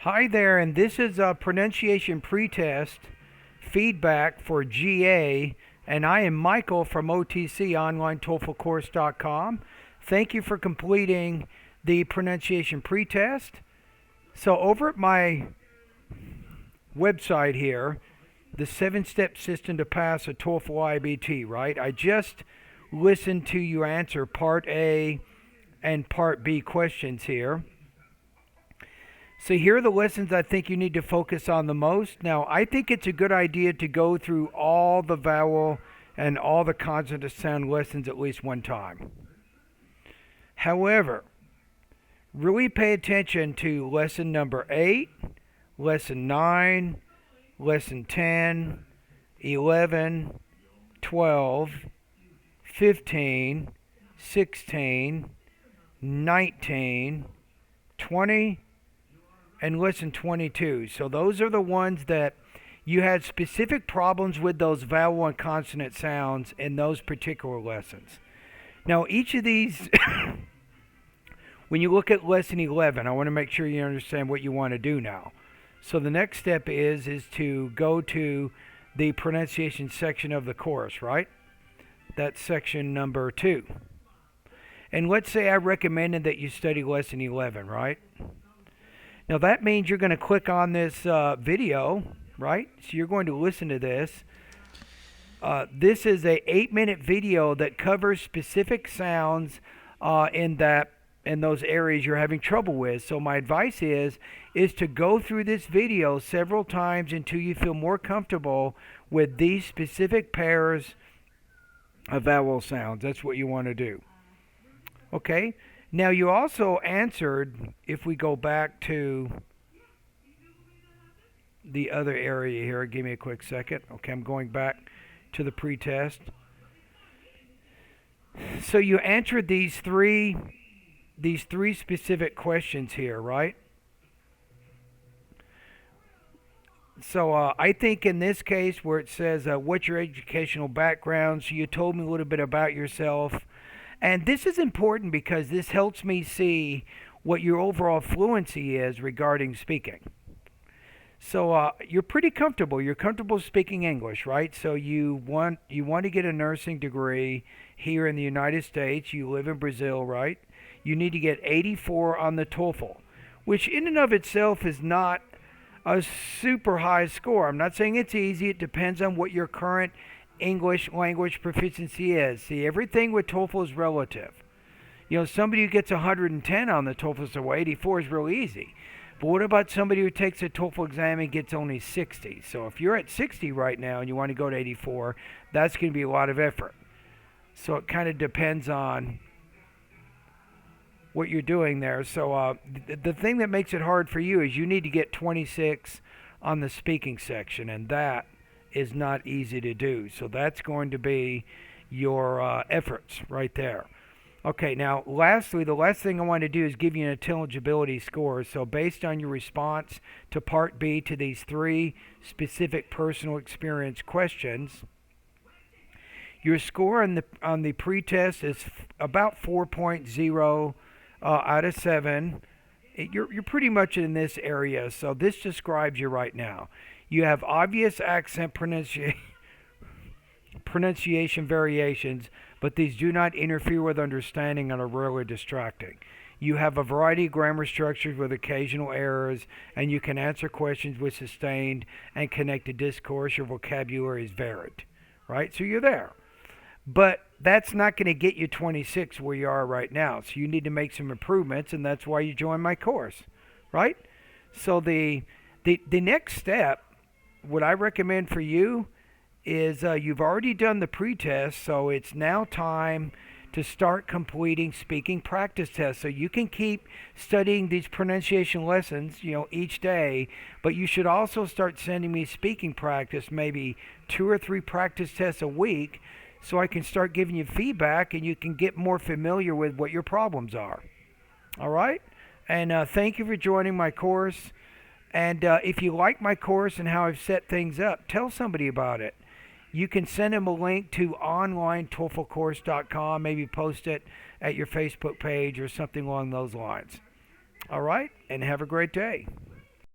Hi there, and this is a pronunciation pretest feedback for GA, and I am Michael from OTC Online TOEFL Thank you for completing the pronunciation pretest. So over at my website here, the 7-step system to pass a TOEFL IBT, right? I just listened to you answer Part A and Part B questions here. So here are the lessons I think you need to focus on the most. Now, I think it's a good idea to go through all the vowel and all the consonant sound lessons at least one time. However, really pay attention to lesson number 8, lesson 9, lesson 10, 11, 12, 15, 16, 19, 20, and lesson 22. So those are the ones that you had specific problems with those vowel and consonant sounds in those particular lessons. Now each of these, when you look at lesson 11, I want to make sure you understand what you want to do now. So the next step is to go to the pronunciation section of the course, right? That's section number 2. And let's say I recommended that you study lesson 11, right? Now that means you're going to click on this video, right? So you're going to listen to this. This is a 8-minute video that covers specific sounds in those areas you're having trouble with. So my advice is to go through this video several times until you feel more comfortable with these specific pairs of vowel sounds. That's what you want to do. Okay? Now you also answered, if we go back to the other area here, give me a quick second. Okay, I'm going back to the pretest. So you answered these three specific questions here, right? So I think in this case where it says, what's your educational background? So you told me a little bit about yourself. And this is important because this helps me see what your overall fluency is regarding speaking. So you're pretty comfortable. You're comfortable speaking English, right? So you want to get a nursing degree here in the United States. You live in Brazil, right? You need to get 84 on the TOEFL, which in and of itself is not a super high score. I'm not saying it's easy. It depends on what your current English language proficiency is. See, everything with TOEFL is relative. You know, somebody who gets 110 on the TOEFL, so 84 is real easy. But what about somebody who takes a TOEFL exam and gets only 60? So if you're at 60 right now and you want to go to 84, that's going to be a lot of effort. So it kind of depends on what you're doing there. So the thing that makes it hard for you is you need to get 26 on the speaking section, and that is not easy to do. So that's going to be your efforts right there. Okay, now lastly, the last thing I want to do is give you an intelligibility score. So based on your response to Part B to these 3 specific personal experience questions, your score on the pretest is about 4.0 out of 7. You're pretty much in this area. So this describes you right now. You have obvious accent pronunciation variations, but these do not interfere with understanding and are rarely distracting. You have a variety of grammar structures with occasional errors, and you can answer questions with sustained and connected discourse. Your vocabulary is varied, right? So you're there. But that's not going to get you 26 where you are right now. So you need to make some improvements, and that's why you joined my course, right? So the next step, what I recommend for you is you've already done the pretest, so it's now time to start completing speaking practice tests. So you can keep studying these pronunciation lessons, each day, but you should also start sending me speaking practice, maybe 2 or 3 practice tests a week, so I can start giving you feedback and you can get more familiar with what your problems are. All right? And thank you for joining my course. And if you like my course and how I've set things up, tell somebody about it. You can send them a link to onlinetoeflcourse.com, maybe post it at your Facebook page or something along those lines. All right, and have a great day.